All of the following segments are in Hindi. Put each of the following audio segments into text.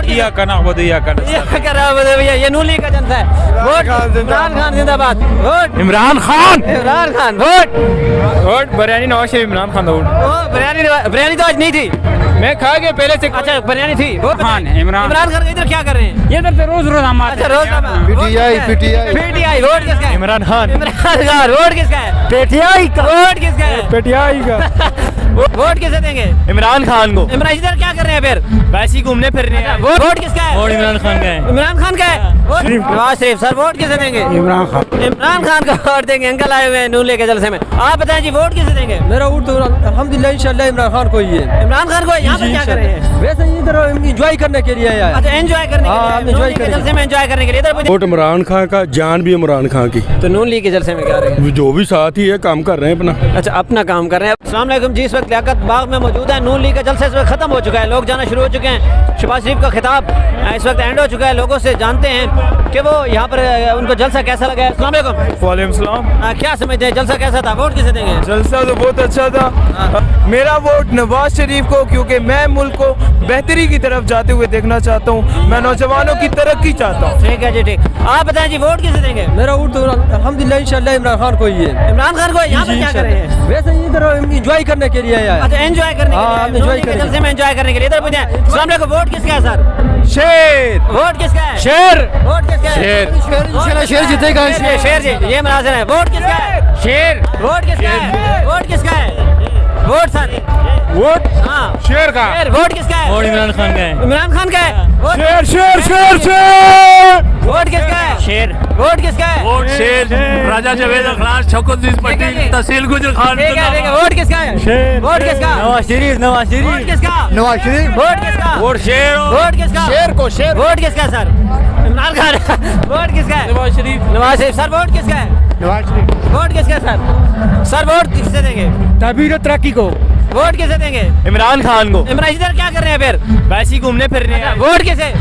या भैया ये नून लीग का जनता है। वोट इमरान खान जिंदाबाद। Vote Imran Khan vote vote biryani Nawaz Sharif Imran Khan vote. Biryani तो आज नहीं थी, मैं खा के पहले से। अच्छा बिरयानी थी। खान इमरान खान इधर क्या कर रहे हैं? ये इधर से रोज हम आते अच्छा रोज पीटीआई वोट किसका है? इमरान खान वोट किसका है? पेटीआई का वोट किसका है? पेटीआई का वोट किसे देंगे? इमरान खान को। इमरान इधर क्या कर रहे हैं फिर? वैसे ही घूमने फिरने हैं। वोट किसका है? और इमरान खान का है। इमरान खान का है। नवाज शरीफ सर वोट किसे देंगे? इमरान खान का वोट देंगे। अंकल आए हुए हैं नून लेके जलसे में। आप बताएं जी वोट किसे देंगे? मेरा वोट तो अल्हम्दुलिल्लाह इंशाल्लाह इमरान खान को ही है। इमरान खान को। यहाँ पर क्या कर रहे हैं? वैसे इधर एंजॉय करने के लिए आया। अच्छा एंजॉय करने के लिए। एंजॉय करने जलसे में एंजॉय करने के लिए इधर। वोट इमरान खान का, जान भी इमरान खान की। तो नून लीग के जलसे में क्या रहे हैं? जो भी साथ ही है काम कर रहे हैं अपना। अच्छा अपना काम कर रहे हैं। अस्सलाम वालेकुम जी, इस वक्त लियाकत बाग में मौजूद है। नून लीग का जलसा इस वक्त खत्म हो चुका है, लोग जाना शुरू हो चुके हैं। शहबाज शरीफ का खिताब इस वक्त एंड हो चुका है। लोगों से जानते हैं कि वो यहाँ पर उनको जलसा कैसा लगा है। अस्सलाम वालेकुम। वालेकुम सलाम। क्या समझते हैं जलसा कैसा था? वोट किसे देंगे? जलसा तो बहुत अच्छा था। मेरा वोट नवाज शरीफ को, क्योंकि मैं मुल्क को बेहतरी की तरफ जाते हुए देखना चाहता हूँ। मैं नौजवानों की तरक्की चाहता हूँ। ठीक है जी ठीक। आप बताएं जी वोट किसे देंगे? मेरा वोट तो अल्हम्दुलिल्लाह इंशाल्लाह इमरान खान को ही है। इमरान खान को। यहाँ पर क्या कर रहे हैं? वैसे इधर एंजॉय करने के लिए आया। अच्छा एंजॉय करने के लिए। एंजॉय करने जलसे में एंजॉय करने के लिए इधर पूछें। अस्सलाम वालेकुम। वोट किसका है सर? शेर वोट किसका है? शेर वोट किसका है? शेर जीतेगा। शेर जी ये मुनाज़िर है। वोट किसका है? शेर वोट किसका है? वोट किसका है? वोट सर वोट हाँ शेर का। वोट किसका है? और इमरान खान का है। इमरान खान का है। शेर शेर शेर शेर वोट किसका है? शेर वोट किसका है? वोट शेर राजा जावेद अखलास शौकत पटेल तहसील गुजर खान। ठीक है वोट किसका है? वोट किसका? नवाज शरीफ वोट किसका? नवाज शरीफ। वोट किसका? वोट शेर वोट किसका? शेर को शेर। वोट किसका है सर? इमरान खान। वोट किसका है? नवाज शरीफ सर वोट किसका है? नवाज शरीफ। वोट किसका है सर वोट किससे देंगे? तबीर तरक्की को। वोट किसे देंगे? इमरान खान को। इमरान इधर क्या कर रहे हैं फिर? वैसे ही घूमने फिरने हैं। वोट किसे?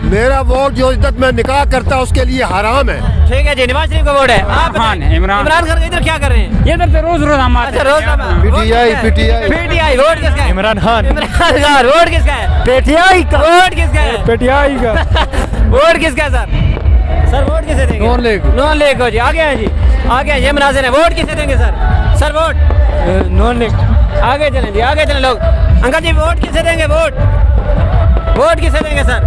मेरा वोट जो इज्जत में निकाह करता है उसके लिए हराम है। ठीक है जी नवाज शरीफ का वोट है। आप खान बताएं। इमरान खान इधर क्या कर रहे हैं? ये इधर से रोज हम आते अच्छा रोज पीटीआई वोट किसका है? इमरान खान वोट किसका है? पेटीआई का। वोट किसका है? पेटीआई का वोट किसका है सर वोट किसे देंगे? नॉन लीग को जी। आगे हैं जी आगे हैं। ये मुनाज़िर है। वोट किसे देंगे सर वोट? Non league. आगे चलें जी आगे चलें लोग। अंकल जी वोट किसे देंगे? वोट किसे देंगे सर?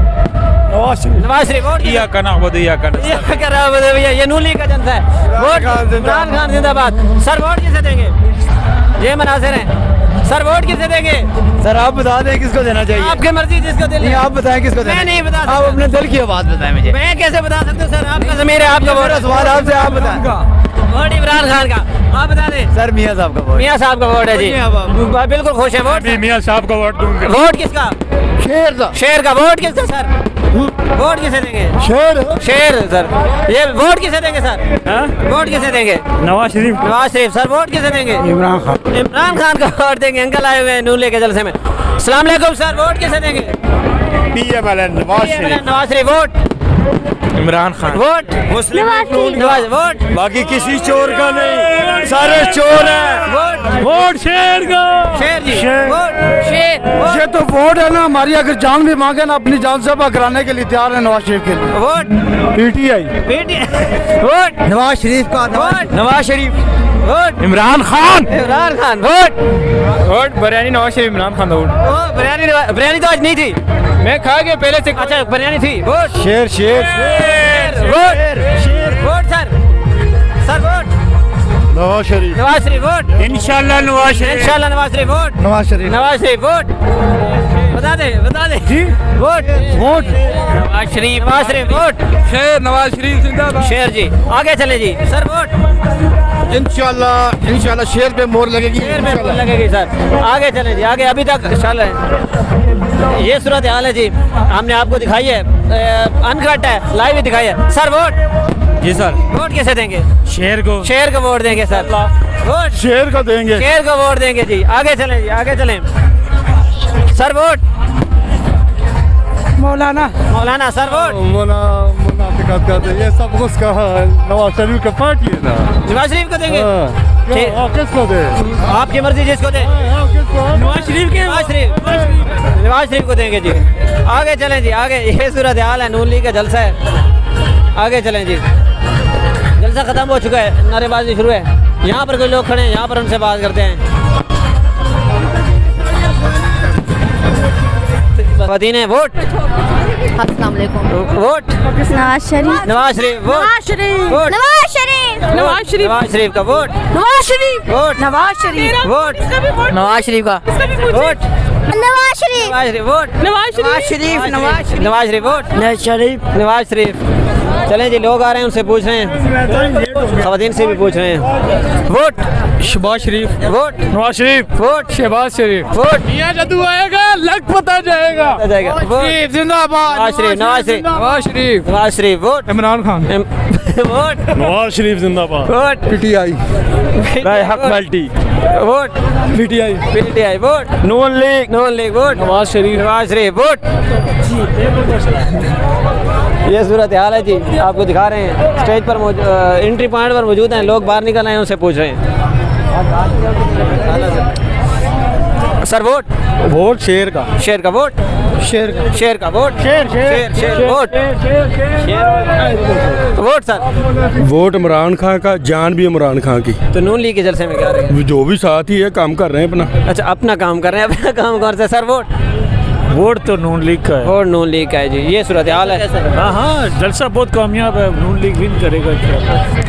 नवाज शरीफ। वोट या भैया ये नून लीग का जनता है। वोट इमरान खान जिंदाबाद। सर वोट किसे देंगे? ये मुनाज़िर है। सर वोट किसे देंगे? सर आप बता दें किसको देना चाहिए। आपकी मर्जी जिसको दिल है। आप बताएं किसको देना। मैं नहीं बता आप अपने दिल की बात बताएं मुझे। मैं कैसे बता सकता हूँ सर? आपका ज़मीर है आपका वोट। सवाल आपसे आप बताएं। वोट इमरान खान का। आप बता दें। सर मियाँ साहब का वोट। मियाँ साहब का वोट है जी। बिल्कुल खुश है। वोट मियाँ साहब का वोट दूंगा। वोट किसका? शेर का। वोट किसका सर? वोट किसे देंगे? शेर सर। ये वोट किसे देंगे सर? वोट किसे देंगे? नवाज शरीफ सर वोट किसे देंगे? इमरान खान का वोट देंगे। अंकल आए हुए हैं नून लेके जलसे में। अस्सलाम वालेकुम सर वोट किसे देंगे? नवाज शरीफ। वोट इमरान खान। वोट मुस्लिम नवाज। वोट बाकी किसी चोर का नहीं, सारे चोर हैं। वोट शेर का। शेर जी। वोट शेर। ये तो वोट है ना हमारी, अगर जान भी मांगे ना अपनी जान से कराने के लिए तैयार है नवाज शरीफ के लिए। Vote PTI. वोट नवाज शरीफ का। Nawaz Sharif. Vote Imran Khan. Vote biryani Nawaz Sharif Imran Khan vote. Biryani तो आज नहीं थी, मैं खा के पहले से। अच्छा बिरयानी थी। वोट शेर vote sir vote Nawaz Sharif. Vote इंशाल्लाह नवाज शरीफ। नवाज शरीफ। वोट नवाज शरीफ। वोट बता दे जी। वोट नवाज शरीफ। वोट शेर नवाज शरीफ जिंदाबाद। शेर जी। आगे चले जी सर। वोट इंशाल्लाह शेर पे मोहर लगेगी। शेर में लगेगी सर। आगे चले जी आगे। अभी तक इंशाल्लाह ये सूरत हाल है जी। हमने आपको दिखाई है, अनकट है, लाइव ही दिखाई है सर। वोट जी सर। वोट कैसे देंगे? शेर को वोट देंगे सर। वोट शेर को देंगे। शेर को वोट देंगे जी। आगे चलें जी आगे चलें सर। वोट मौलाना सर। वोट मुनाफिकत करते ये सब उसका नवाज शरीफ का पार्टी है ना। नवाज शरीफ को देंगे। किसको दे? आपकी मर्जी जिसको दे। नवाज शरीफ के नवाज शरीफ को देंगे जी। आगे चलें जी, आगे ये सूरत हाल है, नून लीग का जलसा है। आगे चलें जी, जलसा ख़त्म हो चुका है, नारेबाजी शुरू है। यहाँ पर कोई लोग खड़े हैं, यहाँ पर उनसे बात करते हैं। ख़वातीन वोट, अस्सलाम वालेकुम। Vote Nawaz Sharif, Nawaz Sharif, vote Nawaz Sharif, vote Nawaz Sharif, Nawaz Sharif, Nawaz शरीफ का vote, Nawaz Sharif, vote Nawaz Sharif, vote Nawaz शरीफ का vote Nawaz Sharif, Nawaz Sharif vote Nawaz Sharif, Nawaz Sharif vote Nawaz शरीफ। चलें जी, लोग आ रहे हैं, उनसे पूछ रहे हैं, ख़वातीन से भी पूछ रहे हैं। वोट शहबाज शरीफ, वोट नवाज शरीफ, वोट शहबाज शरीफ। वोट यहाँ जदू आएगा लग पता जाएगा। आ जाएगा। वोट जिंदाबाद। नवाज शरीफ, नवाज शरीफ, नवाज शरीफ, नवाज शरीफ वोट इमरान खान, वोट नवाज शरीफ जिंदाबाद। वोट पीटीआई राय हक मल्टी, vote PTI, PTI vote Noon league, Noon league vote Nawaz Sharif, Nawaz Sharif vote. ये सूरत हाल है जी, आपको दिखा रहे हैं। स्टेज पर एंट्री पॉइंट पर मौजूद हैं, लोग बाहर निकल आए हैं, उनसे पूछ रहे हैं। सर वोट वोट शेर का, शेर का वोट, शेर का, शेर का वोट, शेर vote, vote sir. Vote Imran Khan का, जान भी इमरान खान की। तो नून लीग के जलसे में क्या रहे हैं? जो भी साथ ही है, काम कर रहे हैं अपना। अच्छा, अपना काम कर रहे हैं, अपना काम कौन सा सर? वोट वोट तो नून लीग का है। वोट नून लीग का है जी। ये सूरत हाल है। हाँ हाँ, जलसा बहुत कामयाब है, नून लीग विन करेगा।